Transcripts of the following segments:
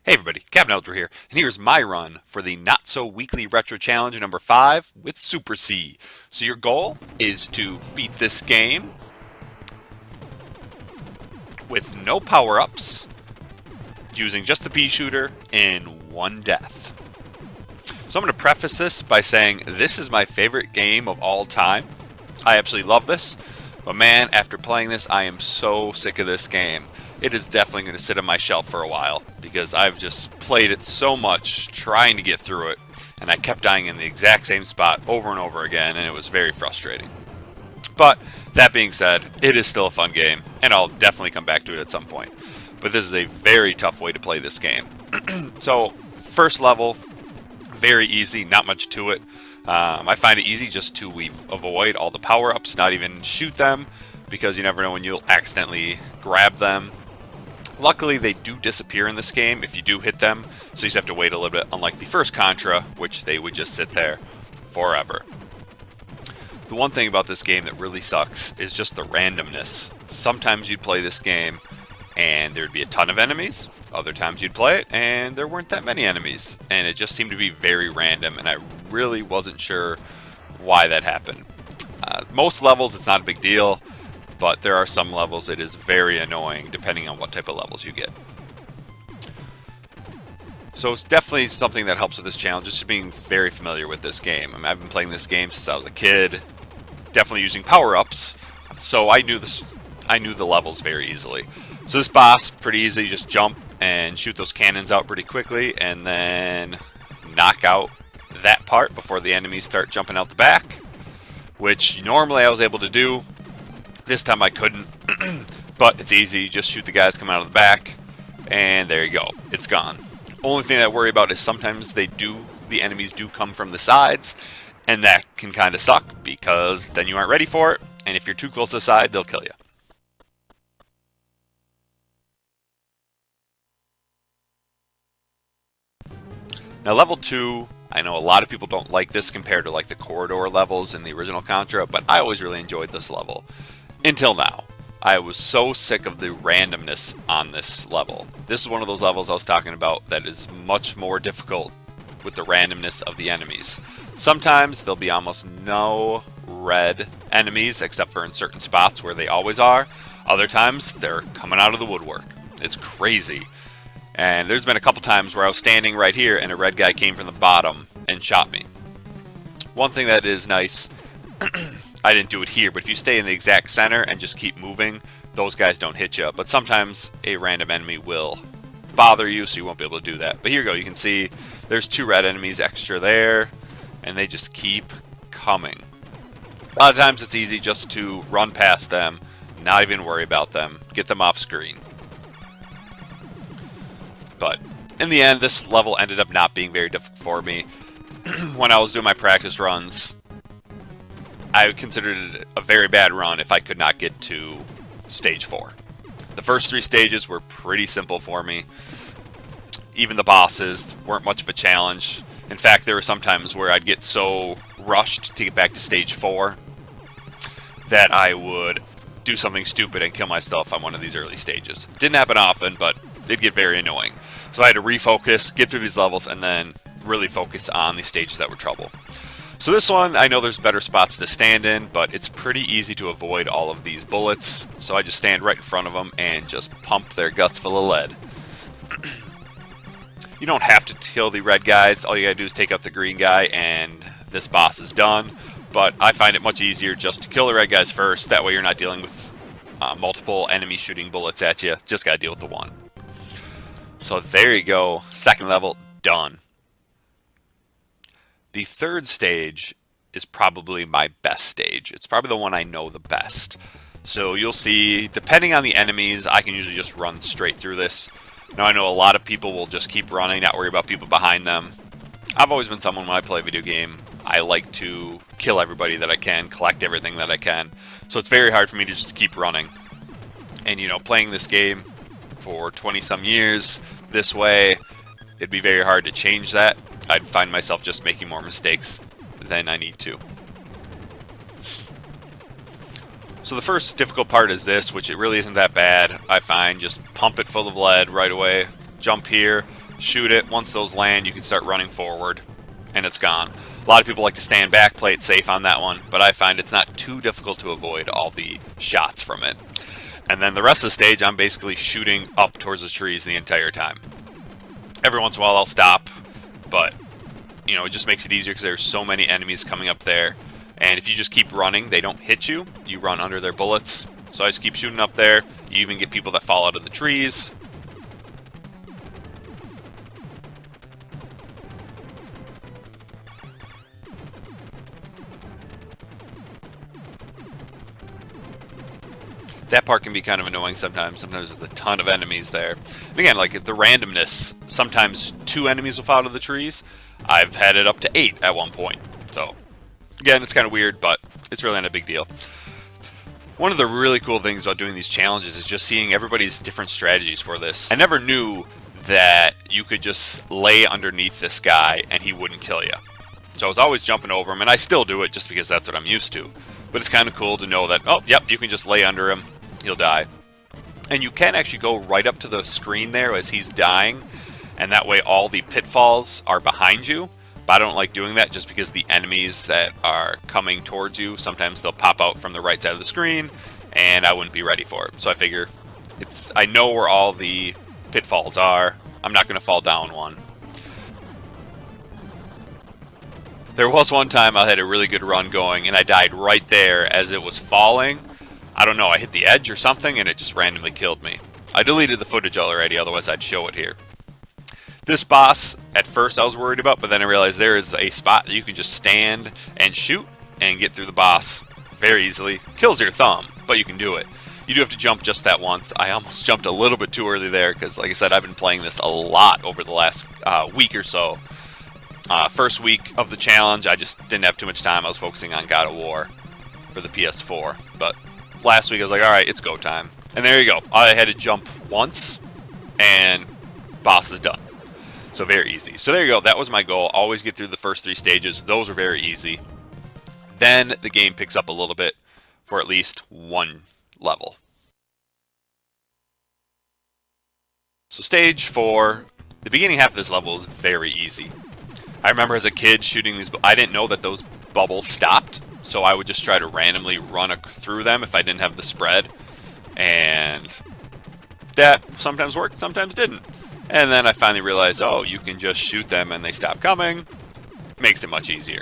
Hey everybody, Captain Outdoor here, and here's my run for the Not So Weekly Retro Challenge number 5 with Super C. So your goal is to beat this game with no power-ups, using just the pea shooter in one death. So I'm going to preface this by saying this is my favorite game of all time. I absolutely love this, but man, after playing this, I am so sick of this game. It is definitely going to sit on my shelf for a while because I've just played it so much trying to get through it, and I kept dying in the exact same spot over and over again, and it was very frustrating. But that being said, it is still a fun game, and I'll definitely come back to it at some point. But this is a very tough way to play this game. So, first level, very easy, not much to it. I find it easy just to avoid all the power-ups, not even shoot them, because you never know when you'll accidentally grab them. Luckily, they do disappear in this game if you do hit them, so you just have to wait a little bit, unlike the first Contra, which they would just sit there forever. The one thing about this game that really sucks is just the randomness. Sometimes you'd play this game and there'd be a ton of enemies. Other times you'd play it and there weren't that many enemies. And it just seemed to be very random, and I really wasn't sure why that happened. Most levels, it's not a big deal. But there are some levels it is very annoying depending on what type of levels you get. So it's definitely something that helps with this challenge, just being very familiar with this game. I mean, I've been playing this game since I was a kid, definitely using power-ups, so I knew the levels very easily. So this boss, pretty easy, just jump and shoot those cannons out pretty quickly, and then knock out that part before the enemies start jumping out the back, which normally I was able to do. This time I couldn't, but it's easy. Just shoot the guys coming out of the back, and there you go. It's gone. Only thing I worry about is sometimes the enemies do come from the sides, and that can kind of suck because then you aren't ready for it, and if you're too close to the side, they'll kill you. Now level 2, I know a lot of people don't like this compared to like the corridor levels in the original Contra, but I always really enjoyed this level. Until now. I was so sick of the randomness on this level. This is one of those levels I was talking about that is much more difficult with the randomness of the enemies. Sometimes there'll be almost no red enemies except for in certain spots where they always are. Other times they're coming out of the woodwork. It's crazy. And there's been a couple times where I was standing right here and a red guy came from the bottom and shot me. One thing that is nice, I didn't do it here, but if you stay in the exact center and just keep moving, those guys don't hit you. But sometimes a random enemy will bother you, so you won't be able to do that. But here you go, you can see there's 2 red enemies extra there, and they just keep coming. A lot of times it's easy just to run past them, not even worry about them, get them off screen. But in the end, this level ended up not being very difficult for me. When I was doing my practice runs, I considered it a very bad run if I could not get to stage 4. The first 3 stages were pretty simple for me. Even the bosses weren't much of a challenge. In fact, there were some times where I'd get so rushed to get back to stage 4 that I would do something stupid and kill myself on one of these early stages. Didn't happen often, but it'd get very annoying. So I had to refocus, get through these levels, and then really focus on the stages that were trouble. So this one, I know there's better spots to stand in, but it's pretty easy to avoid all of these bullets. So I just stand right in front of them and just pump their guts full of lead. You don't have to kill the red guys. All you gotta do is take out the green guy and this boss is done. But I find it much easier just to kill the red guys first. That way you're not dealing with multiple enemies shooting bullets at you. Just gotta deal with the one. So there you go. Second level, done. The third stage is probably my best stage. It's probably the one I know the best. So you'll see, depending on the enemies, I can usually just run straight through this. Now I know a lot of people will just keep running, not worry about people behind them. I've always been someone when I play a video game, I like to kill everybody that I can, collect everything that I can. So it's very hard for me to just keep running. And you know, playing this game for 20 some years this way, it'd be very hard to change that. I'd find myself just making more mistakes than I need to. So the first difficult part is this, which it really isn't that bad. I find just pump it full of lead right away, jump here, shoot it. Once those land, you can start running forward, and it's gone. A lot of people like to stand back, play it safe on that one, but I find it's not too difficult to avoid all the shots from it. And then the rest of the stage, I'm basically shooting up towards the trees the entire time. Every once in a while, I'll stop, but you know, it just makes it easier because there's so many enemies coming up there. And if you just keep running, they don't hit you. You run under their bullets. So I just keep shooting up there. You even get people that fall out of the trees. That part can be kind of annoying sometimes. Sometimes there's a ton of enemies there. And again, like the randomness, sometimes 2 enemies will fall out of the trees. I've had it up to 8 at one point. So, again, it's kind of weird, but it's really not a big deal. One of the really cool things about doing these challenges is just seeing everybody's different strategies for this. I never knew that you could just lay underneath this guy and he wouldn't kill you. So I was always jumping over him, and I still do it just because that's what I'm used to. But it's kind of cool to know that, oh, yep, you can just lay under him. He'll die. And you can actually go right up to the screen there as he's dying, and that way all the pitfalls are behind you. But I don't like doing that just because the enemies that are coming towards you, sometimes they'll pop out from the right side of the screen, and I wouldn't be ready for it. So I figure I know where all the pitfalls are. I'm not going to fall down one. There was one time I had a really good run going, and I died right there as it was falling. I don't know, I hit the edge or something, and it just randomly killed me. I deleted the footage already, otherwise I'd show it here. This boss, at first I was worried about, but then I realized there is a spot that you can just stand and shoot and get through the boss very easily. Kills your thumb, but you can do it. You do have to jump just that once. I almost jumped a little bit too early there, because like I said, I've been playing this a lot over the last week or so. First week of the challenge, I just didn't have too much time. I was focusing on God of War for the PS4, but last week I was like, alright, it's go time. And there you go. I had to jump once, and boss is done. So very easy. So there you go. That was my goal. Always get through the first 3 stages. Those are very easy. Then the game picks up a little bit for at least one level. So stage 4, the beginning half of this level is very easy. I remember as a kid shooting these, I didn't know that those bubbles stopped, so I would just try to randomly run through them if I didn't have the spread, and that sometimes worked, sometimes didn't. And then I finally realized, oh, you can just shoot them and they stop coming. Makes it much easier.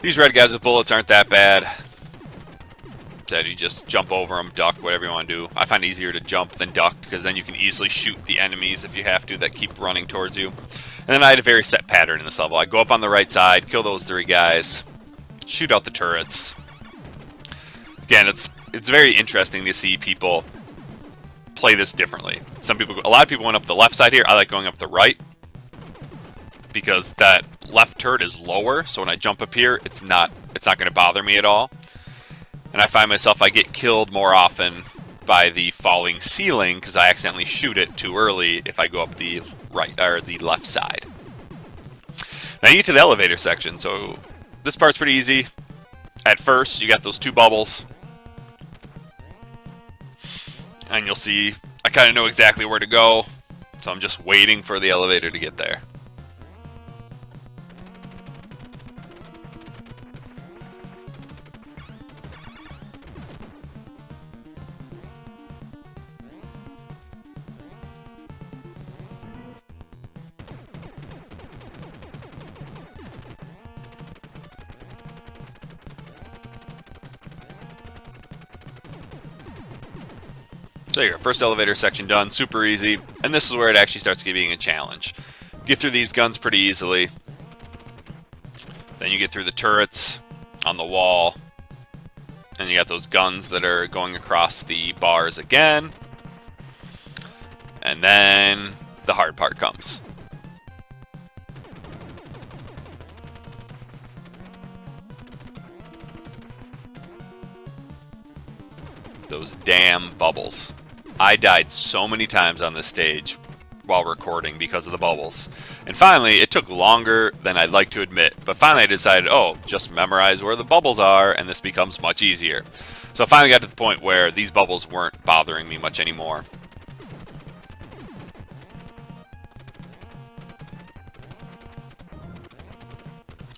These red guys with bullets aren't that bad. Said you just jump over them, duck, whatever you want to do. I find it easier to jump than duck, because then you can easily shoot the enemies if you have to that keep running towards you. And then I had a very set pattern in this level. I go up on the right side, kill those 3 guys, shoot out the turrets. Again, it's very interesting to see people play this differently. A lot of people went up the left side here. I like going up the right, because that left turret is lower, so when I jump up here, it's not going to bother me at all. And I find myself, I get killed more often by the falling ceiling because I accidentally shoot it too early if I go up the right or the left side. Now you get to the elevator section, so this part's pretty easy. At first, you got those 2 bubbles, and you'll see I kind of know exactly where to go, so I'm just waiting for the elevator to get there. So your first elevator section done, super easy, and this is where it actually starts being a challenge. Get through these guns pretty easily. Then you get through the turrets on the wall, and you got those guns that are going across the bars again. And then the hard part comes. Those damn bubbles. I died so many times on this stage while recording because of the bubbles. And finally, it took longer than I'd like to admit, but finally I decided, oh, just memorize where the bubbles are, and this becomes much easier. So I finally got to the point where these bubbles weren't bothering me much anymore.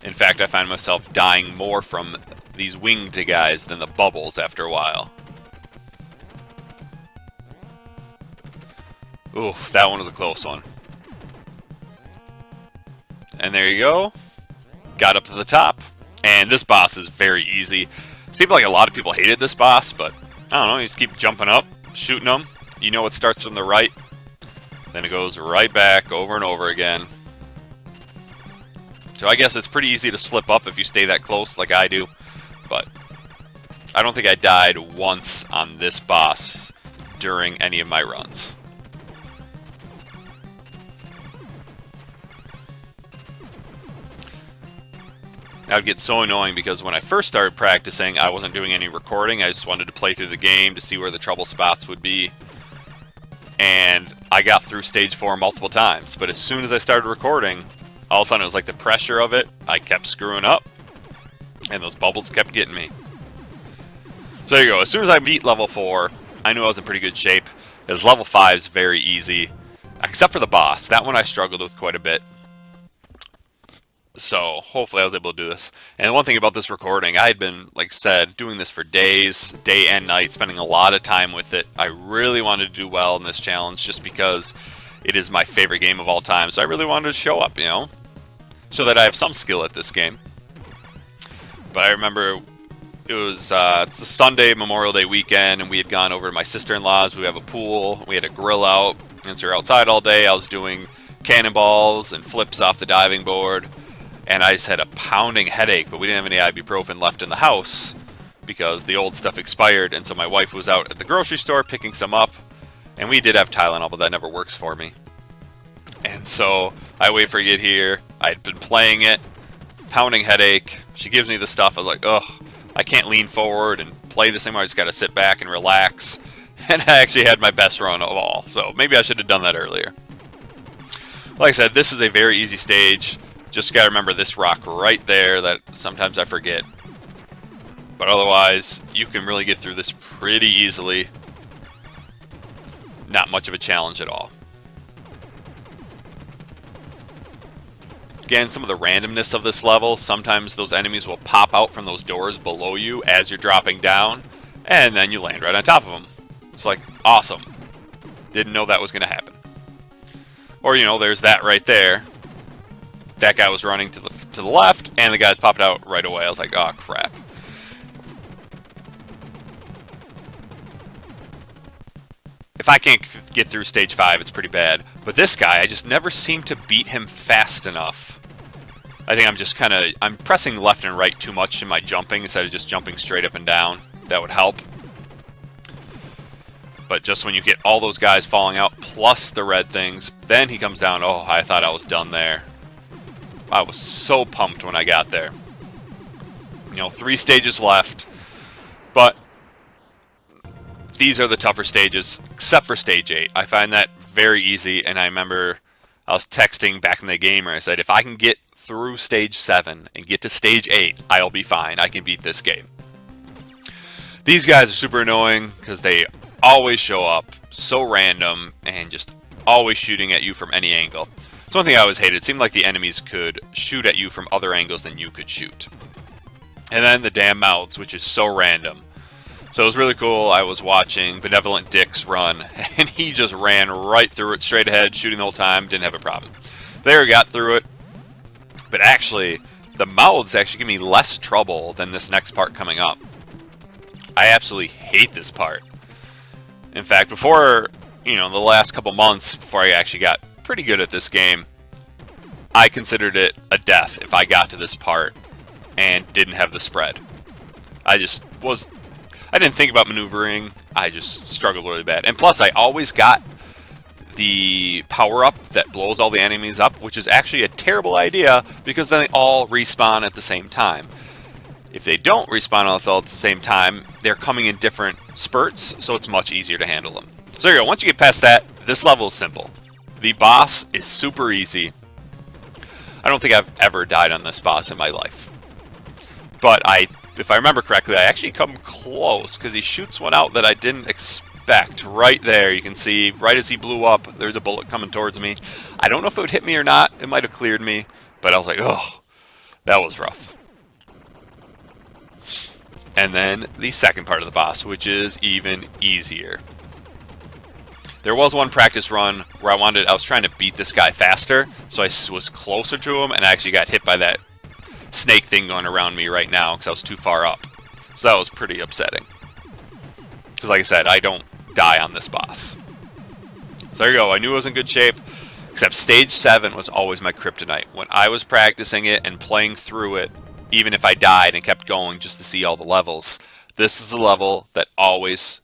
In fact, I find myself dying more from these winged guys than the bubbles after a while. Ooh, that one was a close one. And there you go. Got up to the top. And this boss is very easy. Seems like a lot of people hated this boss, but I don't know, you just keep jumping up, shooting them. You know it starts from the right, then it goes right back over and over again. So I guess it's pretty easy to slip up if you stay that close like I do, but I don't think I died once on this boss during any of my runs. That would get so annoying because when I first started practicing, I wasn't doing any recording. I just wanted to play through the game to see where the trouble spots would be. And I got through stage 4 multiple times. But as soon as I started recording, all of a sudden it was like the pressure of it. I kept screwing up. And those bubbles kept getting me. So there you go. As soon as I beat level 4, I knew I was in pretty good shape. Because level 5 is very easy. Except for the boss. That one I struggled with quite a bit. So, hopefully I was able to do this. And one thing about this recording, I had been, like I said, doing this for days, day and night, spending a lot of time with it. I really wanted to do well in this challenge just because it is my favorite game of all time. So I really wanted to show up, you know, so that I have some skill at this game. But I remember it was it's a Sunday, Memorial Day weekend, and we had gone over to my sister-in-law's. We have a pool. We had a grill out. And so we were outside all day. I was doing cannonballs and flips off the diving board. And I just had a pounding headache, but we didn't have any ibuprofen left in the house because the old stuff expired. And so my wife was out at the grocery store picking some up. And we did have Tylenol, but that never works for me. And so I wait for her to get here. I'd been playing it, pounding headache. She gives me the stuff. I was like, ugh, I can't lean forward and play this anymore. I just got to sit back and relax. And I actually had my best run of all. So maybe I should have done that earlier. Like I said, this is a very easy stage. Just got to remember this rock right there that sometimes I forget. But otherwise, you can really get through this pretty easily. Not much of a challenge at all. Again, some of the randomness of this level. Sometimes those enemies will pop out from those doors below you as you're dropping down. And then you land right on top of them. It's like, awesome. Didn't know that was going to happen. Or, you know, there's that right there. That guy was running to the left, and the guys popped out right away. I was like, oh, crap. If I can't get through stage 5, it's pretty bad. But this guy, I just never seem to beat him fast enough. I think I'm just I'm pressing left and right too much in my jumping instead of just jumping straight up and down. That would help. But just when you get all those guys falling out, plus the red things, then he comes down. Oh, I thought I was done there. I was so pumped when I got there. You know, 3 stages left, but these are the tougher stages, except for stage 8. I find that very easy, and I remember I was texting back in the game, and I said, if I can get through stage 7 and get to stage 8, I'll be fine. I can beat this game. These guys are super annoying because they always show up, so random, and just always shooting at you from any angle. It's one thing I always hated. It seemed like the enemies could shoot at you from other angles than you could shoot. And then the damn mouths, which is so random. So it was really cool. I was watching Benevolent Dick's run, and he just ran right through it, straight ahead, shooting the whole time, didn't have a problem. There, got through it. But actually, the mouths actually give me less trouble than this next part coming up. I absolutely hate this part. In fact, before, you know, the last couple months, before I actually got pretty good at this game, I considered it a death if I got to this part and didn't have the spread. I didn't think about maneuvering. I just struggled really bad. And plus, I always got the power-up that blows all the enemies up, which is actually a terrible idea because then they all respawn at the same time. If they don't respawn all at the same time, they're coming in different spurts, so it's much easier to handle them. So there you go. Once you get past that, this level is simple. The boss is super easy. I don't think I've ever died on this boss in my life. But if I remember correctly, I actually come close because he shoots one out that I didn't expect. Right there, you can see, right as he blew up, there's a bullet coming towards me. I don't know if it would hit me or not. It might have cleared me, but I was like, oh. That was rough. And then the second part of the boss, which is even easier. There was one practice run where I was trying to beat this guy faster, so I was closer to him, and I actually got hit by that snake thing going around me right now because I was too far up. So that was pretty upsetting. Because like I said, I don't die on this boss. So there you go. I knew I was in good shape, except stage 7 was always my kryptonite. When I was practicing it and playing through it, even if I died and kept going just to see all the levels, this is the level that always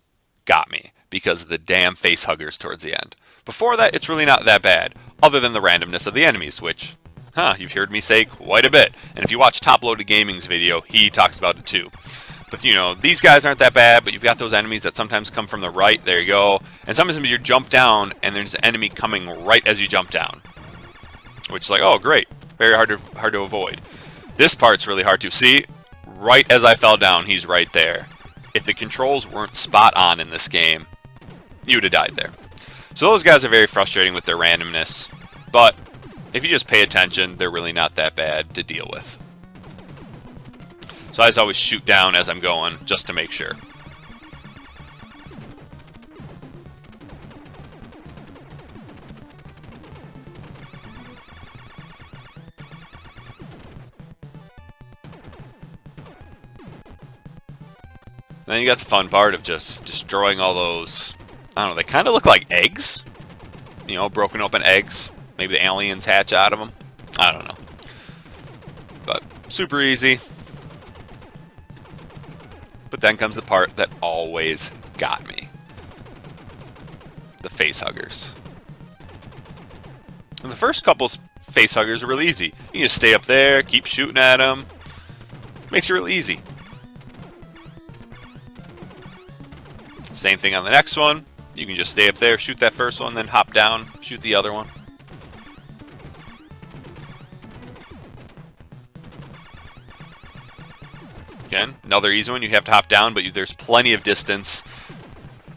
got me because of the damn face huggers towards the end. Before that, it's really not that bad, other than the randomness of the enemies, which, you've heard me say quite a bit. And if you watch Top Loaded Gaming's video, he talks about it too. But, these guys aren't that bad, but you've got those enemies that sometimes come from the right. There you go. And sometimes you jump down, and there's an enemy coming right as you jump down. Which is like, oh, great. Very hard to avoid. This part's really hard to see. Right as I fell down, he's right there. If the controls weren't spot on in this game, you would have died there. So those guys are very frustrating with their randomness. But if you just pay attention, they're really not that bad to deal with. So I just always shoot down as I'm going, just to make sure. Then you got the fun part of just destroying all those, I don't know, they kind of look like eggs. Broken open eggs. Maybe the aliens hatch out of them. I don't know. But super easy. But then comes the part that always got me. The face huggers. And the first couple face huggers are really easy. You just stay up there, keep shooting at them. Makes it real easy. Same thing on the next one. You can just stay up there, shoot that first one, then hop down, shoot the other one. Again, another easy one. You have to hop down, but there's plenty of distance.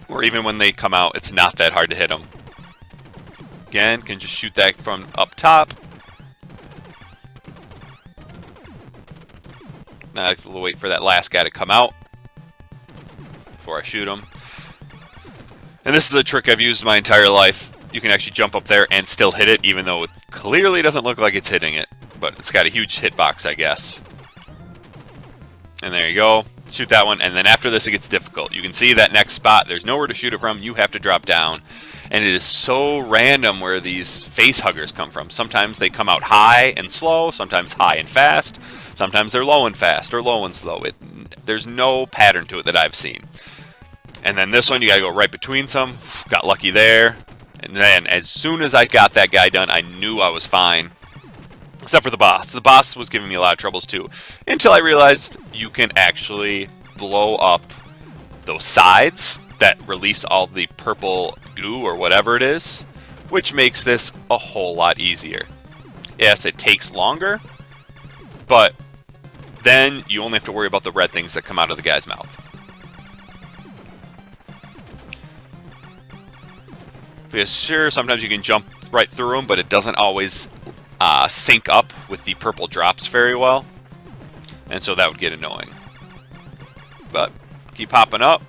Or even when they come out, it's not that hard to hit them. Again, can just shoot that from up top. Now I have to wait for that last guy to come out before I shoot him. And this is a trick I've used my entire life. You can actually jump up there and still hit it, even though it clearly doesn't look like it's hitting it. But it's got a huge hitbox, I guess. And there you go. Shoot that one, and then after this it gets difficult. You can see that next spot. There's nowhere to shoot it from. You have to drop down. And it is so random where these face huggers come from. Sometimes they come out high and slow, sometimes high and fast. Sometimes they're low and fast, or low and slow. There's no pattern to it that I've seen. And then this one, you gotta go right between some. Got lucky there. And then as soon as I got that guy done, I knew I was fine. Except for the boss. The boss was giving me a lot of troubles too. Until I realized you can actually blow up those sides that release all the purple goo or whatever it is. Which makes this a whole lot easier. Yes, it takes longer. But then you only have to worry about the red things that come out of the guy's mouth. Because sure, sometimes you can jump right through them, but it doesn't always sync up with the purple drops very well. And so that would get annoying. But keep hopping up.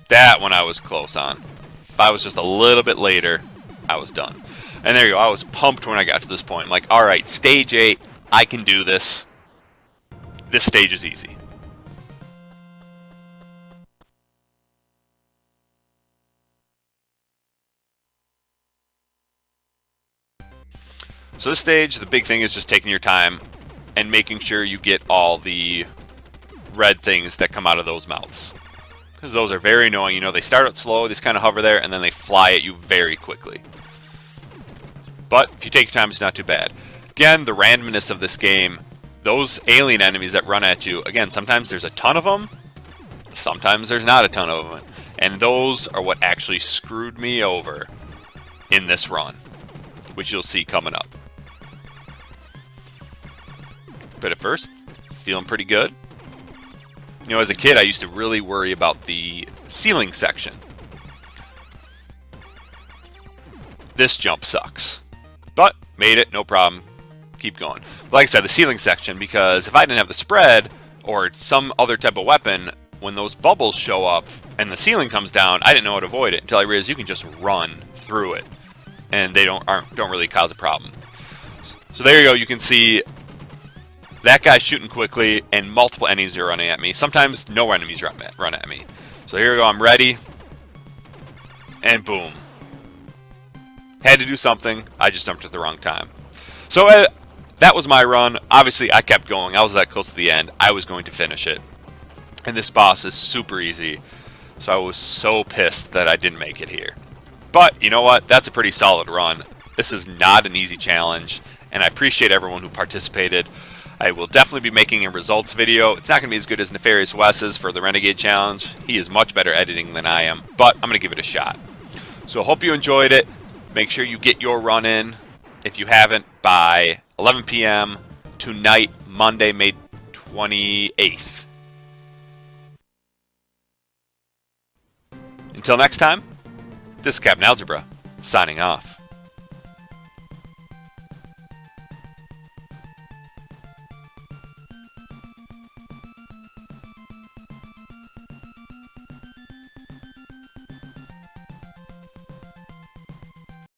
That one I was close on. If I was just a little bit later, I was done. And there you go. I was pumped when I got to this point. I'm like, alright, stage 8, I can do this. This stage is easy. So this stage, the big thing is just taking your time and making sure you get all the red things that come out of those mouths. Because those are very annoying. They start out slow, they just kind of hover there, and then they fly at you very quickly. But if you take your time, it's not too bad. Again, the randomness of this game, those alien enemies that run at you, again, sometimes there's a ton of them, sometimes there's not a ton of them. And those are what actually screwed me over in this run, which you'll see coming up. But at first, feeling pretty good. As a kid, I used to really worry about the ceiling section. This jump sucks. But, made it, no problem. keep going. Like I said, the ceiling section, because if I didn't have the spread or some other type of weapon, when those bubbles show up and the ceiling comes down, I didn't know how to avoid it until I realized you can just run through it, and they don't really cause a problem. So there you go. You can see that guy shooting quickly, and multiple enemies are running at me. Sometimes no enemies run at me. So here we go. I'm ready, and boom. Had to do something. I just jumped at the wrong time. So that was my run. Obviously, I kept going. I was that close to the end. I was going to finish it. And this boss is super easy. So I was so pissed that I didn't make it here. But you know what? That's a pretty solid run. This is not an easy challenge, and I appreciate everyone who participated. I will definitely be making a results video. It's not going to be as good as Nefarious Wes's for the Renegade Challenge. He is much better editing than I am, but I'm going to give it a shot. So I hope you enjoyed it. Make sure you get your run in, if you haven't, by 11 p.m. tonight, Monday, May 28th. Until next time, this is Captain Algebra, signing off.